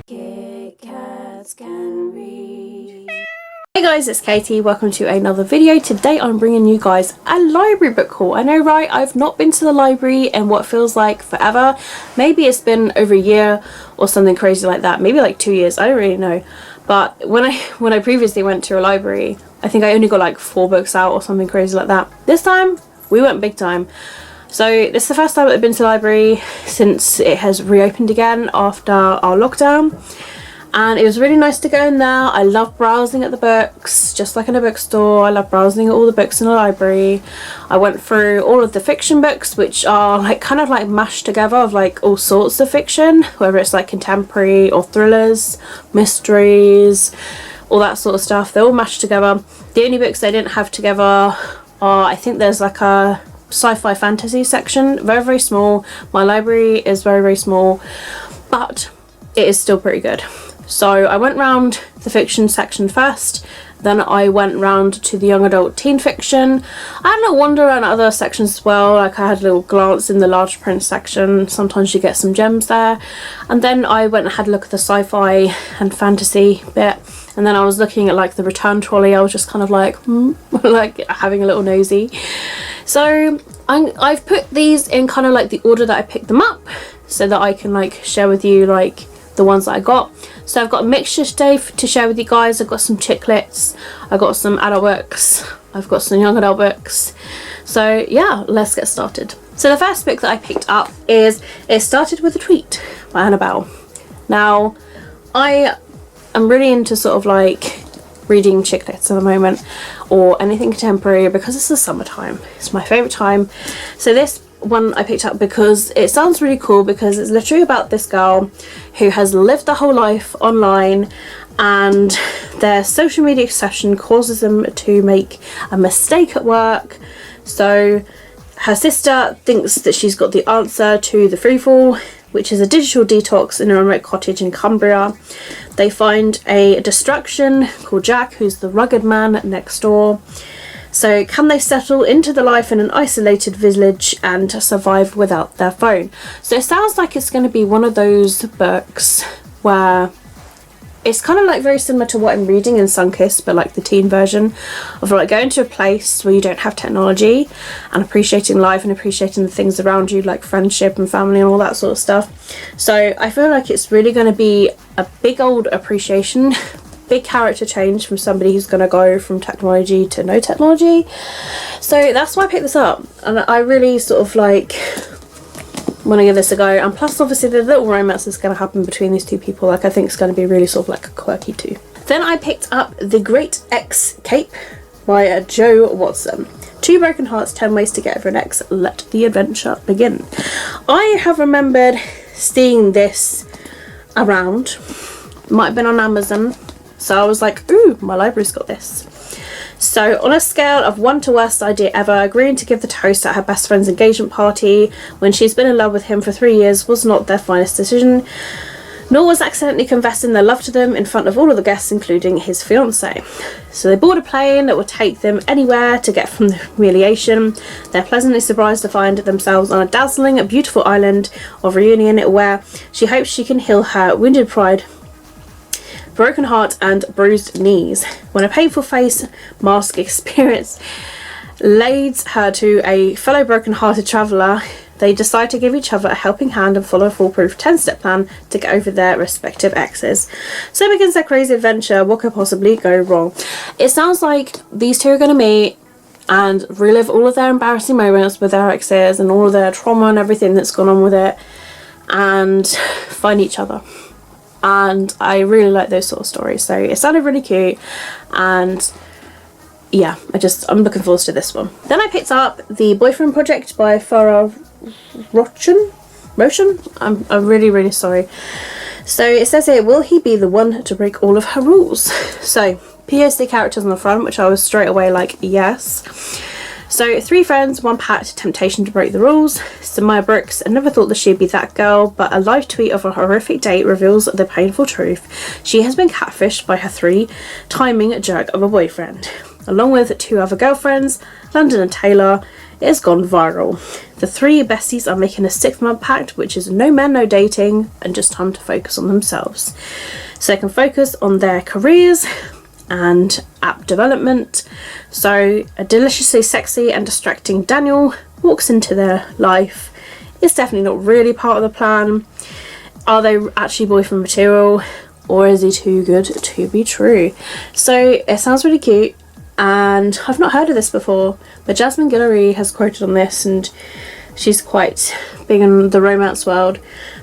Kitkatscanread. Hey guys, it's Katie. Welcome to another video. Today I'm bringing you guys a library book haul. I know, right? I've not been to the library in what feels like forever. Maybe it's been over a year or something crazy like that. Maybe like 2 years. I don't really know. But when I previously went to a library, I think I only got like 4 books out or something crazy like that. This time we went big time. So this is the first time I've been to the library since it has reopened again after our lockdown, and it was really nice to go in there. I love browsing at the books, just like in a bookstore. I love browsing at all the books in the library. I went through all of the fiction books, which are like kind of like mashed together of like all sorts of fiction, whether it's like contemporary or thrillers, mysteries, all that sort of stuff. They're all mashed together. The only books they didn't have together are, I think there's like a sci-fi fantasy section, very small. My library is very small, but it is still pretty good. So I went round the fiction section first, then I went round to the young adult teen fiction. I had a little wander around other sections as well, like I had a little glance in the large print section. Sometimes you get some gems there. And then I went and had a look at the sci-fi and fantasy bit, and then I was looking at like the return trolley. I was just kind of like like having a little nosy. So I've put these in kind of like the order that I picked them up, so that I can like share with you like the ones that I got. So I've got a mixture today to share with you guys. I've got some chick lits, I've got some adult books, I've got some young adult books. So yeah, let's get started. So the first book that I picked up is It Started With a Tweet by Annabelle. Now I am really into sort of like reading chick lits at the moment, or anything contemporary, because it's the summertime. It's my favourite time. So this one I picked up because it sounds really cool, because it's literally about this girl who has lived their whole life online, and their social media obsession causes them to make a mistake at work. So her sister thinks that she's got the answer to the freefall, which is a digital detox in a remote cottage in Cumbria. They find a distraction called Jack, who's the rugged man next door. So can they settle into the life in an isolated village and survive without their phone? So it sounds like it's going to be one of those books where it's kind of like very similar to what I'm reading in Sunkissed, but like the teen version of like going to a place where you don't have technology and appreciating life and appreciating the things around you, like friendship and family and all that sort of stuff. So I feel like it's really going to be a big old appreciation, big character change from somebody who's going to go from technology to no technology. So that's why I picked this up, and I really sort of like want to give this a go. And plus obviously the little romance that's going to happen between these two people, like I think it's going to be really sort of like quirky too. Then I picked up The Great X Cape by Joe Watson. 2 Broken Hearts, 10 Ways to Get Over an Ex. Let the adventure begin. I have remembered seeing this around, might have been on Amazon, so I was like, ooh, my library's got this. So on a scale of 1 to worst idea ever, agreeing to give the toast at her best friend's engagement party when she's been in love with him for 3 years was not their finest decision, nor was accidentally confessing their love to them in front of all of the guests, including his fiancée. So they board a plane that will take them anywhere to get from the humiliation. They're pleasantly surprised to find themselves on a dazzling, beautiful island of reunion where she hopes she can heal her wounded pride, broken heart and bruised knees, when a painful face mask experience leads her to a fellow broken-hearted traveller. They decide to give each other a helping hand and follow a foolproof 10-step plan to get over their respective exes. So begins their crazy adventure. What could possibly go wrong? It sounds like these two are going to meet and relive all of their embarrassing moments with their exes and all of their trauma and everything that's gone on with it, and find each other. And I really like those sort of stories, so it sounded really cute, and yeah, I'm looking forward to this one. Then I picked up The Boyfriend Project by Farah Roshan. I'm really sorry. So it says here, will he be the one to break all of her rules? So POC characters on the front, which I was straight away like, yes. So 3 friends, 1 pact, temptation to break the rules. Samaya Brooks, I never thought that she'd be that girl, but a live tweet of a horrific date reveals the painful truth. She has been catfished by her 3-timing jerk of a boyfriend. Along with 2 other girlfriends, London and Taylor, it has gone viral. The three besties are making a 6-month pact, which is no men, no dating, and just time to focus on themselves. So they can focus on their careers and app development. So a deliciously sexy and distracting Daniel walks into their life. It's definitely not really part of the plan. Are they actually boyfriend material, or is he too good to be true? So it sounds really cute, and I've not heard of this before, but Jasmine Guillory has quoted on this, and she's quite big in the romance world.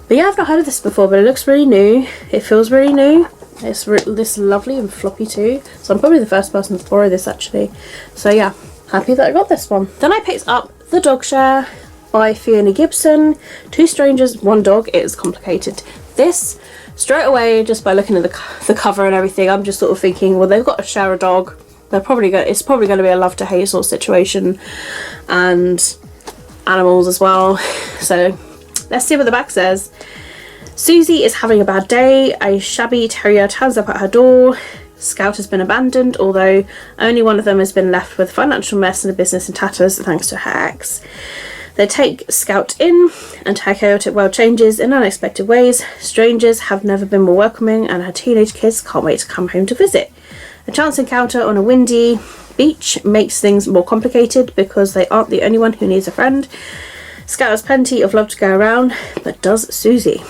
But yeah, I've not heard of this before, but it looks really new. It feels really new. It's this lovely and floppy too, so I'm probably the first person to borrow this actually. So yeah, happy that I got this one. Then I picked up The Dog Share by Fiona Gibson. 2 strangers, 1 dog. It is complicated. This, straight away, just by looking at the cover and everything, I'm just sort of thinking, well, they've got to share a dog. It's probably going to be a love to hate sort of situation, and animals as well. So let's see what the back says. Susie is having a bad day. A shabby terrier turns up at her door. Scout has been abandoned, although only one of them has been left with financial mess and a business in tatters thanks to her ex. They take Scout in, and her chaotic world changes in unexpected ways. Strangers have never been more welcoming, and her teenage kids can't wait to come home to visit. A chance encounter on a windy beach makes things more complicated because they aren't the only one who needs a friend. Scout has plenty of love to go around, but does Susie.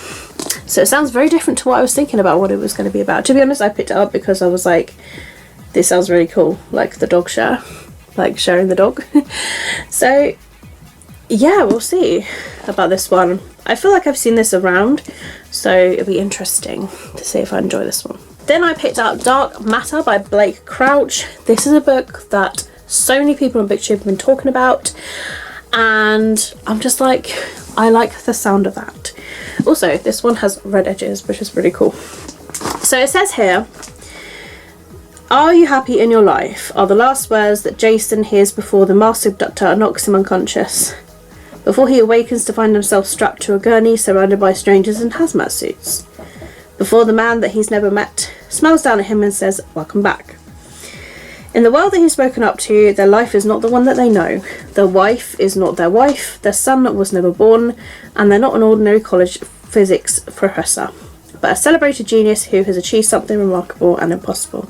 So it sounds very different to what I was thinking about what it was going to be about. To be honest, I picked it up because I was like, this sounds really cool, like the dog share, like sharing the dog. So yeah, we'll see about this one. I feel like I've seen this around, so it'll be interesting to see if I enjoy this one. Then I picked up Dark Matter by Blake Crouch. This is a book that so many people on BookTube have been talking about, and I'm just like, I like the sound of that. Also, this one has red edges, which is really cool. So it says here, "Are you happy in your life?" are the last words that Jason hears before the master abductor knocks him unconscious, before he awakens to find himself strapped to a gurney surrounded by strangers in hazmat suits, before the man that he's never met smiles down at him and says, "Welcome back." In the world that he's spoken up to, their life is not the one that they know. Their wife is not their wife, their son was never born, and they're not an ordinary college physics professor, but a celebrated genius who has achieved something remarkable and impossible.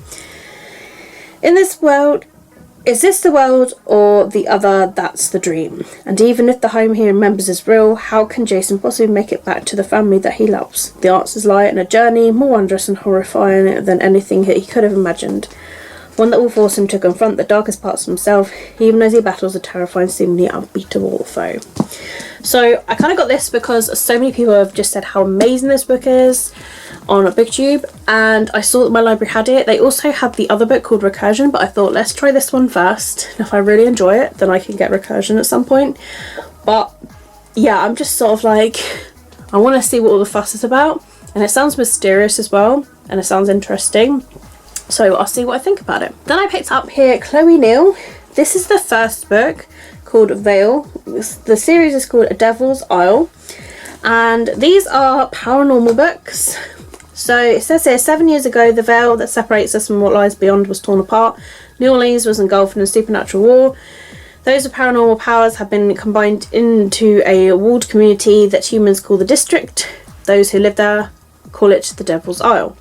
In this world, is this the world or the other that's the dream? And even if the home he remembers is real, how can Jason possibly make it back to the family that he loves? The answers lie in a journey more wondrous and horrifying than anything that he could have imagined. One that will force him to confront the darkest parts of himself, even as he battles a terrifying, seemingly unbeatable foe. So I kind of got this because so many people have just said how amazing this book is on BookTube, and I saw that my library had it. They also had the other book called Recursion, but I thought, let's try this one first. And if I really enjoy it, then I can get Recursion at some point. But yeah, I'm just sort of like, I want to see what all the fuss is about. And it sounds mysterious as well, and it sounds interesting. So I'll see what I think about it. Then I picked up here Chloe Neal. This is the first book, called Veil. The series is called A Devil's Isle, and these are paranormal books. So it says here, 7 years ago, the veil that separates us from what lies beyond was torn apart. New Orleans was engulfed in a supernatural war. Those with paranormal powers have been combined into a walled community that humans call the District. Those who live there call it the Devil's Isle.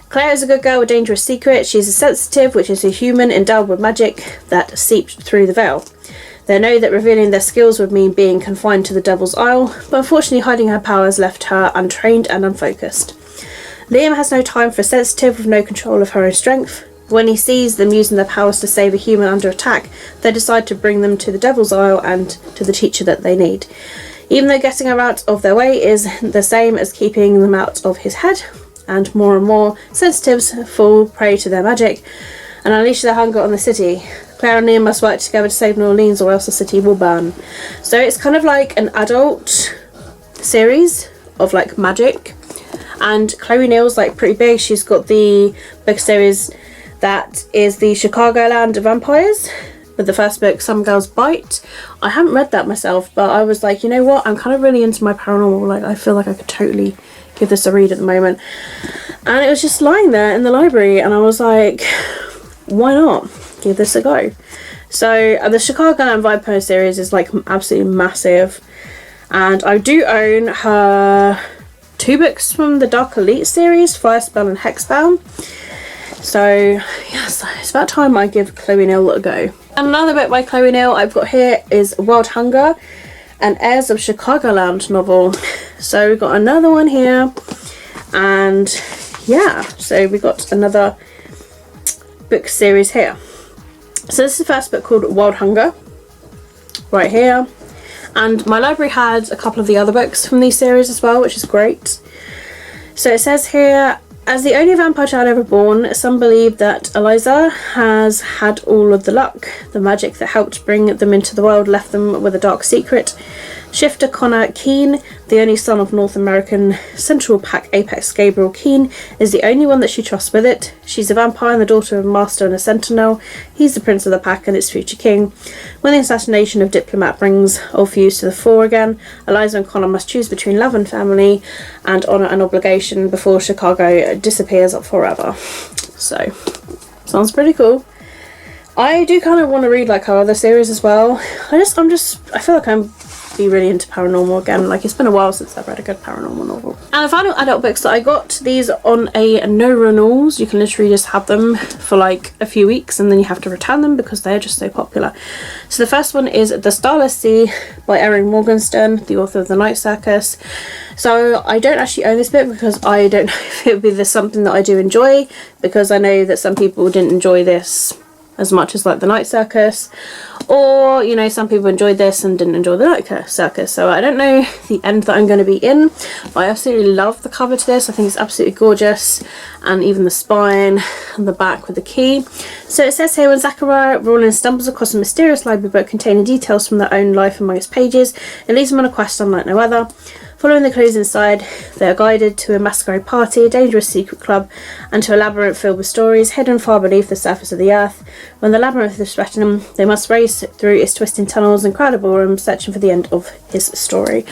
Claire is a good girl with a dangerous secret. She's a sensitive, which is a human endowed with magic that seeped through the veil. They know that revealing their skills would mean being confined to the Devil's Isle, but unfortunately hiding her powers left her untrained and unfocused. Liam has no time for a sensitive with no control of her own strength. When he sees them using their powers to save a human under attack, they decide to bring them to the Devil's Isle and to the teacher that they need. Even though getting her out of their way is the same as keeping them out of his head, and more sensitives fall prey to their magic and unleash their hunger on the city. Claire and Liam must work together to save New Orleans, or else the city will burn. So it's kind of like an adult series of like magic, and Chloe Neal's like pretty big. She's got the book series that is the Chicagoland Vampires, with the first book, Some Girls Bite. I haven't read that myself, but I was like, you know what, I'm kind of really into my paranormal. Like, I feel like I could totally give this a read at the moment. And it was just lying there in the library, and I was like, why not give this a go? So the Chicagoland Viper series is like absolutely massive, and I do own her 2 books from the Dark Elite series, Firespell and Hexbound. So yes, it's about time I give Chloe Neal a go. And another book by Chloe Neal I've got here is Wild Hunger, an Heirs of Chicagoland novel. So we've got another one here, and yeah, so we got another book series here. So this is the first book called Wild Hunger, right here. And my library had a couple of the other books from these series as well, which is great. So it says here, as the only vampire child ever born, some believe that Eliza has had all of the luck. The magic that helped bring them into the world left them with a dark secret. Shifter Connor Keene, the only son of North American Central Pack apex Gabriel Keene, is the only one that she trusts with it. She's a vampire and the daughter of a master and a sentinel. He's the prince of the pack and its future king. When the assassination of Diplomat brings old feuds to the fore again, Eliza and Connor must choose between love and family and honour and obligation before Chicago disappears forever. So, sounds pretty cool. I do kind of want to read like her other series as well. I feel like I'm be really into paranormal again. Like, it's been a while since I've read a good paranormal novel. And the final adult books that I got, these on a no renewals. You can literally just have them for like a few weeks and then you have to return them because they're just so popular. So the first one is The Starless Sea by Erin Morgenstern, the author of The Night Circus. So I don't actually own this book because I don't know if it would be something that I do enjoy, because I know that some people didn't enjoy this as much as like The Night Circus, or you know, some people enjoyed this and didn't enjoy The Night Circus. So I don't know the end that I'm going to be in, but I absolutely love the cover to this. I think it's absolutely gorgeous, and even the spine and the back with the key. So it says here, when Zachariah Rawlins stumbles across a mysterious library book containing details from their own life among its pages, it leads them on a quest unlike no other. Following the clues inside, they are guided to a masquerade party, a dangerous secret club, and to a labyrinth filled with stories hidden far beneath the surface of the earth. When the labyrinth is threatening them, they must race through its twisting tunnels and crowded ballrooms, searching for the end of his story.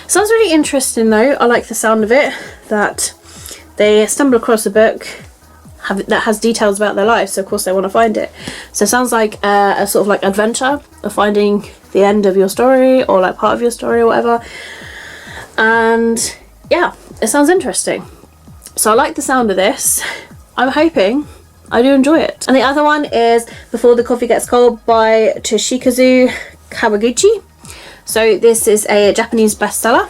Sounds really interesting though. I like the sound of it, that they stumble across a book that has details about their life, so of course they want to find it. So it sounds like a sort of like adventure of finding the end of your story, or like part of your story or whatever. And yeah, it sounds interesting. So I like the sound of this. I'm hoping I do enjoy it. And the other one is Before the Coffee Gets Cold by Toshikazu Kawaguchi. So this is a Japanese bestseller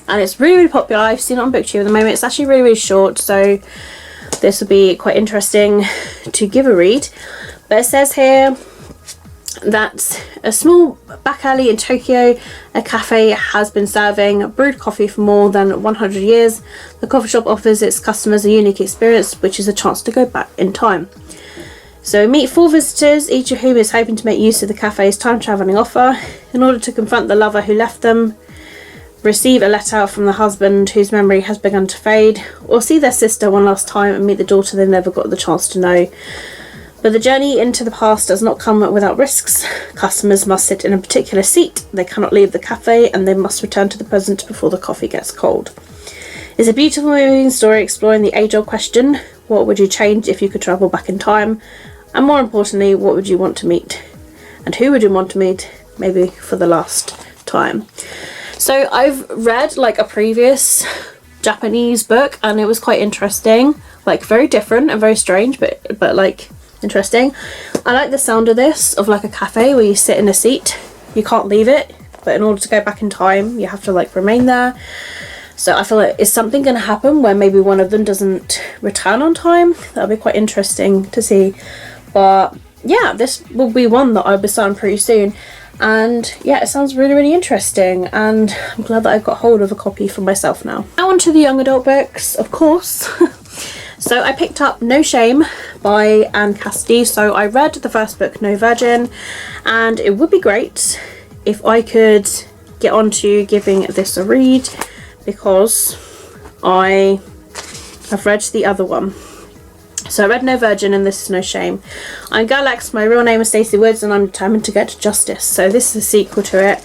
and it's really, really popular. I've seen it on BookTube at the moment. It's actually really, really short, so this will be quite interesting to give a read. But it says here that a small back alley in Tokyo, a cafe has been serving brewed coffee for more than 100 years. The coffee shop offers its customers a unique experience, which is a chance to go back in time. So meet 4 visitors, each of whom is hoping to make use of the cafe's time-travelling offer in order to confront the lover who left them, receive a letter from the husband whose memory has begun to fade, or see their sister one last time and meet the daughter they never got the chance to know. But the journey into the past does not come without risks. Customers must sit in a particular seat, they cannot leave the cafe, and they must return to the present before the coffee gets cold. It's a beautiful moving story exploring the age-old question, what would you change if you could travel back in time? And more importantly, what would you want to meet? And who would you want to meet, maybe for the last time? So I've read like a previous Japanese book and it was quite interesting, like very different and very strange, but like interesting. I like the sound of this, of like a cafe where you sit in a seat, you can't leave it, but in order to go back in time you have to like remain there. So I feel like, is something going to happen where maybe one of them doesn't return on time? That'll be quite interesting to see. But yeah, this will be one that I'll be starting pretty soon. And yeah, it sounds really, really interesting, and I'm glad that I've got hold of a copy for myself now. Now on to the young adult books, of course. So I picked up No Shame by Anne Cassidy. So I read the first book, No Virgin, and it would be great if I could get onto giving this a read, because I have read the other one. So I read No Virgin and this is No Shame. I'm Girl X, my real name is Stacey Woods, and I'm determined to get to justice. So this is a sequel to it.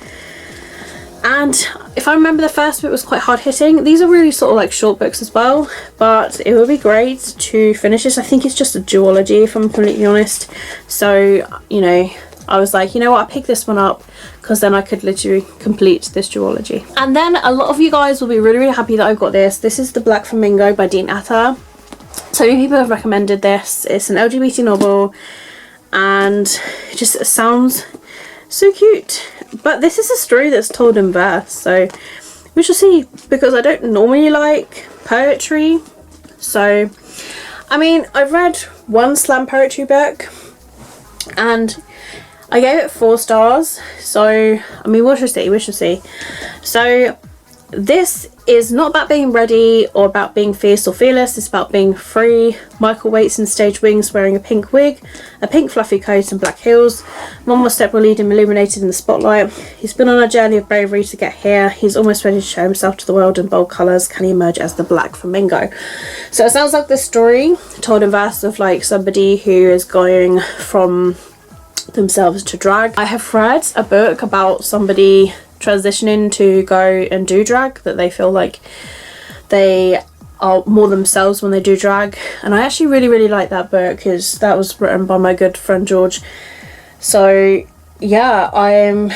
And if I remember, the first book was quite hard hitting. These are really sort of like short books as well, but it would be great to finish this. I think it's just a duology, if I'm completely honest. So, you know, I was like, you know what, I'll pick this one up because then I could literally complete this duology. And then a lot of you guys will be really, really happy that I've got this. This is the Black Flamingo by Dean Atta. So many people have recommended this. It's an LGBT novel and it just sounds so cute. But this is a story that's told in verse, so we shall see, because I don't normally like poetry. So, I mean, I've read one slam poetry book and I gave it 4 stars. So, I mean, we shall see, we shall see. So, this is not about being ready or about being fierce or fearless. It's about being free. Michael waits in stage wings wearing a pink wig, a pink fluffy coat and black heels. One more step will lead him illuminated in the spotlight. He's been on a journey of bravery to get here. He's almost ready to show himself to the world in bold colours. Can he emerge as the Black Flamingo? So it sounds like this story told in verse of like somebody who is going from themselves to drag. I have read a book about somebody transitioning to go and do drag, that they feel like they are more themselves when they do drag, and I actually really, really like that book because that was written by my good friend George. So yeah, I'm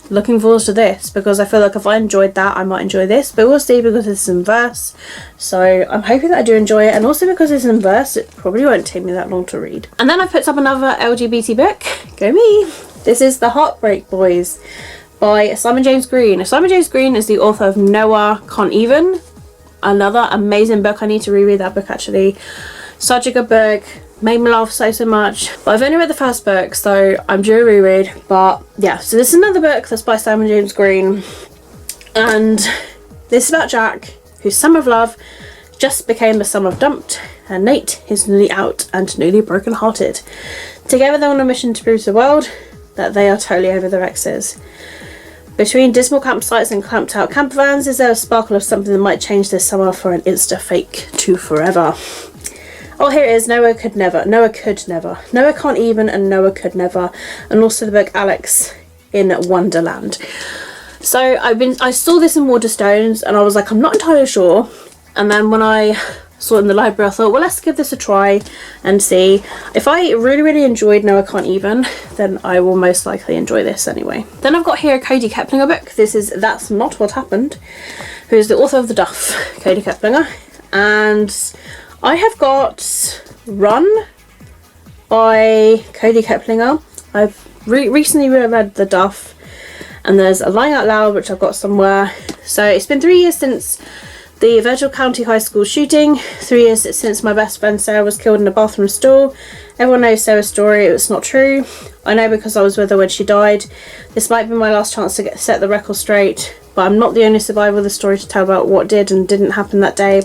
looking forward to this because I feel like if I enjoyed that I might enjoy this, but we'll see because it's in verse. So I'm hoping that I do enjoy it, and also because it's in verse it probably won't take me that long to read. And then I picked up another LGBT book. Go me! This is The Heartbreak Boys by Simon James Green. Simon James Green is the author of Noah Can't Even. Another amazing book. I need to reread that book actually. Such a good book. Made me laugh so much. But I've only read the first book, so I'm due a reread. But yeah, so this is another book that's by Simon James Green. And this is about Jack, whose summer of love just became a summer of dumped. And Nate is newly out and newly broken hearted. Together they're on a mission to prove to the world that they are totally over their exes. Between dismal campsites and clamped out camper vans, is there a sparkle of something that might change this summer for an insta fake to forever? Oh, here it is. Noah Could Never. Noah Could Never. Noah Can't Even and Noah Could Never. And also the book Alex in Wonderland. So I saw this in Waterstones and I was like, I'm not entirely sure. And then when I saw it in the library I thought, well, let's give this a try and see. If I really, really enjoyed Noah Can't Even, then I will most likely enjoy this anyway. Then I've got here a Cody Keplinger book. This is That's Not What Happened, who is the author of The Duff, Cody Keplinger. And I have got Run by Cody Keplinger. I've recently read The Duff, and there's a Lying Out Loud, which I've got somewhere. So it's been 3 years since the Virgil County High School shooting, 3 years since my best friend Sarah was killed in a bathroom stall. Everyone knows Sarah's story. It's not true. I know because I was with her when she died. This might be my last chance to set the record straight, but I'm not the only survivor of the story to tell about what did and didn't happen that day.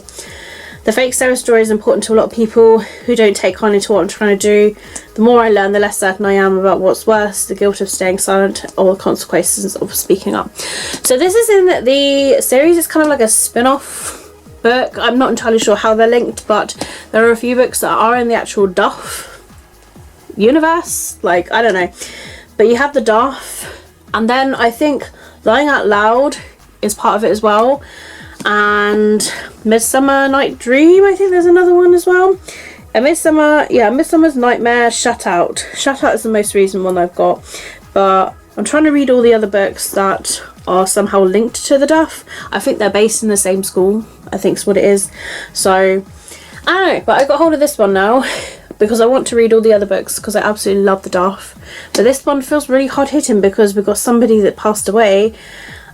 The fake Sarah story is important to a lot of people who don't take kindly to what I'm trying to do. The more I learn, the less certain I am about what's worse, the guilt of staying silent or the consequences of speaking up. So this is in the series. It's kind of like a spin-off book. I'm not entirely sure how they're linked, but there are a few books that are in the actual Duff universe. Like, I don't know. But you have the Duff, and then I think Lying Out Loud is part of it as well. And Midsummer Night Dream, I think there's another one as well. And Midsummer's Nightmare, Shut Out. Shut Out is the most recent one I've got. But I'm trying to read all the other books that are somehow linked to the Duff. I think they're based in the same school, I think is what it is. So, I don't know, but I got hold of this one now because I want to read all the other books because I absolutely love the Duff. But this one feels really hard hitting because we've got somebody that passed away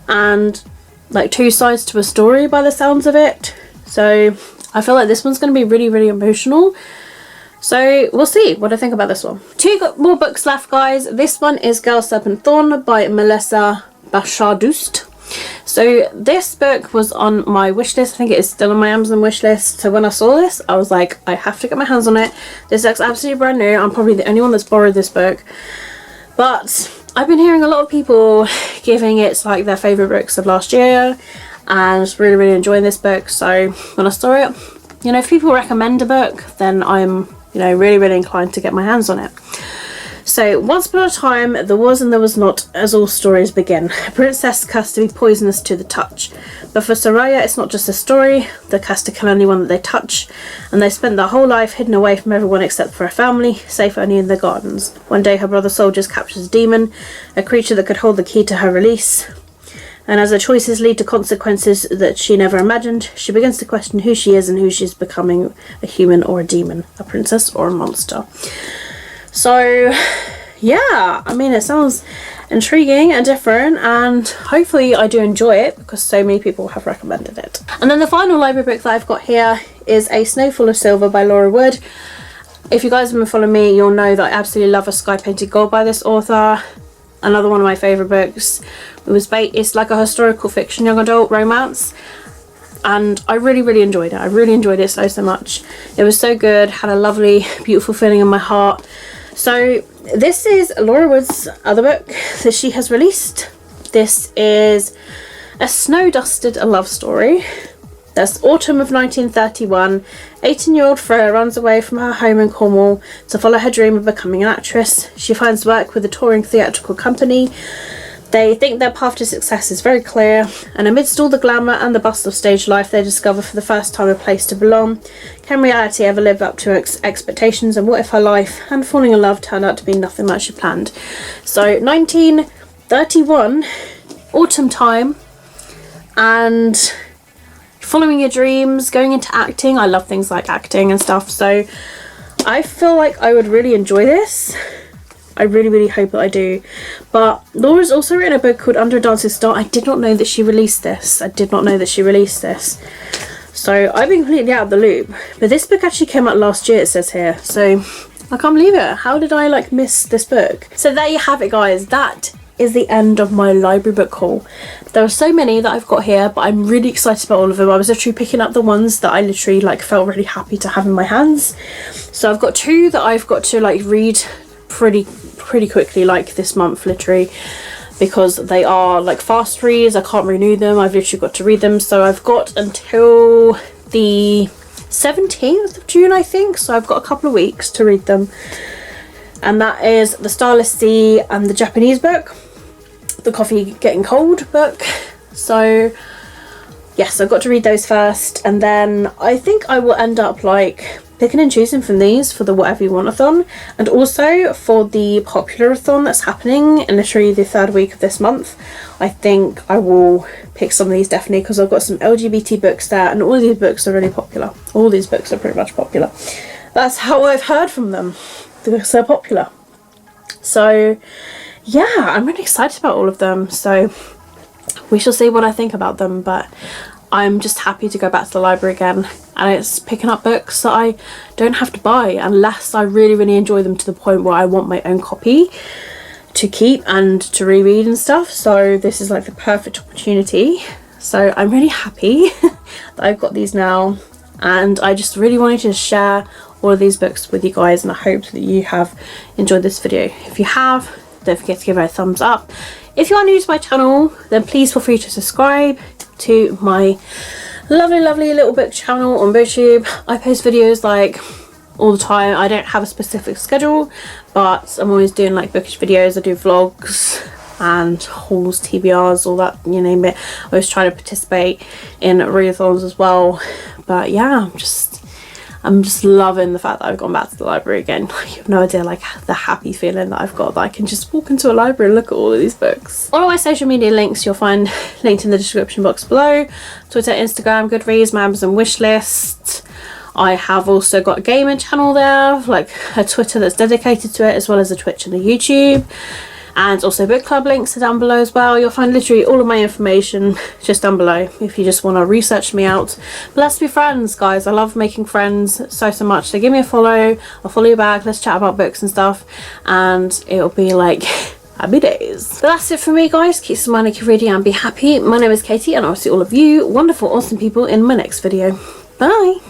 and like 2 sides to a story by the sounds of it. So I feel like this one's going to be really, really emotional. So we'll see what I think about this one. 2 more books left, guys. This one is Girl Serpentthorne by Melissa Bashardust. So this book was on my wish list. I think it is still on my Amazon wish list. So when I saw this, I was like, I have to get my hands on it. This looks absolutely brand new. I'm probably the only one that's borrowed this book. But I've been hearing a lot of people giving it like their favourite books of last year and really, really enjoying this book. So when I saw it, you know, if people recommend a book, then I'm, you know, really, really inclined to get my hands on it. So, once upon a time, there was and there was not, as all stories begin. A princess cursed to be poisonous to the touch. But for Soraya, it's not just a story. They're cursed to kill anyone that they touch. And they spent their whole life hidden away from everyone except for her family, safe only in their gardens. One day, her brother soldiers captures a demon, a creature that could hold the key to her release. And as her choices lead to consequences that she never imagined, she begins to question who she is and who she's becoming, a human or a demon, a princess or a monster. So, yeah, I mean, it sounds intriguing and different, and hopefully I do enjoy it because so many people have recommended it. And then the final library book that I've got here is A Snowfall of Silver by Laura Wood. If you guys have been following me, you'll know that I absolutely love A Sky Painted Gold by this author. Another one of my favourite books. It's like a historical fiction young adult romance, and I really enjoyed it. I really enjoyed it so much. It was so good, had a lovely, beautiful feeling in my heart. So this is Laura Wood's other book that she has released. This is a snow-dusted love story. That's autumn of 1931. 18-year-old Freya runs away from her home in Cornwall to follow her dream of becoming an actress. She finds work with a touring theatrical company. They think their path to success is very clear, and amidst all the glamour and the bustle of stage life, they discover for the first time a place to belong. Can reality ever live up to expectations, and what if her life and falling in love turned out to be nothing like she planned? So 1931, autumn time, and following your dreams, going into acting. I love things like acting and stuff, so I feel like I would really enjoy this. I really hope that I do. But Laura's also written a book called Under a Dancing Star. I did not know that she released this. So I've been completely out of the loop. But this book actually came out last year, it says here. So I can't believe it. How did I like miss this book? So there you have it, guys. That is the end of my library book haul. There are so many that I've got here, but I'm really excited about all of them. I was literally picking up the ones that I literally like felt really happy to have in my hands. So I've got two that I've got to like read pretty quickly, like this month literally, because they are like fast reads. I can't renew them. I've literally got to read them. So I've got until the 17th of June, I think. So I've got a couple of weeks to read them. And that is the Starless Sea and the Japanese book, the Coffee Getting Cold book. So yes, I've got to read those first, and then I think I will end up like picking and choosing from these for the Whatever You Want-a-thon, and also for the Popular-a-thon that's happening in literally the 3rd week of this month. I think I will pick some of these definitely, because I've got some LGBT books there, and all of these books are really popular. All these books are pretty much popular. That's how I've heard from them, because they're popular. So yeah, I'm really excited about all of them, so we shall see what I think about them. But I'm just happy to go back to the library again, and it's picking up books that I don't have to buy unless I really enjoy them to the point where I want my own copy to keep and to reread and stuff. So this is like the perfect opportunity. So I'm really happy that I've got these now, and I just really wanted to share all of these books with you guys, and I hope that you have enjoyed this video. If you have, don't forget to give it a thumbs up. If you are new to my channel, then please feel free to subscribe to my lovely little book channel on BookTube. I post videos like all the time. I don't have a specific schedule, but I'm always doing like bookish videos. I do vlogs and hauls, TBRs, all that, you name it. I always try to participate in readathons as well. But yeah, I'm just loving the fact that I've gone back to the library again. You have no idea like the happy feeling that I've got, that I can just walk into a library and look at all of these books. All of my social media links you'll find linked in the description box below. Twitter, Instagram, Goodreads, my Amazon wishlist. I have also got a gaming channel there, like a Twitter that's dedicated to it, as well as a Twitch and a YouTube. And also book club links are down below as well. You'll find literally all of my information just down below if you just want to research me out. But let's be friends, guys. I love making friends so much. So give me a follow. I'll follow you back. Let's chat about books and stuff. And it'll be like happy days. But that's it for me, guys. Keep smiling, keep reading, and be happy. My name is Katie, and I'll see all of you wonderful, awesome people in my next video. Bye.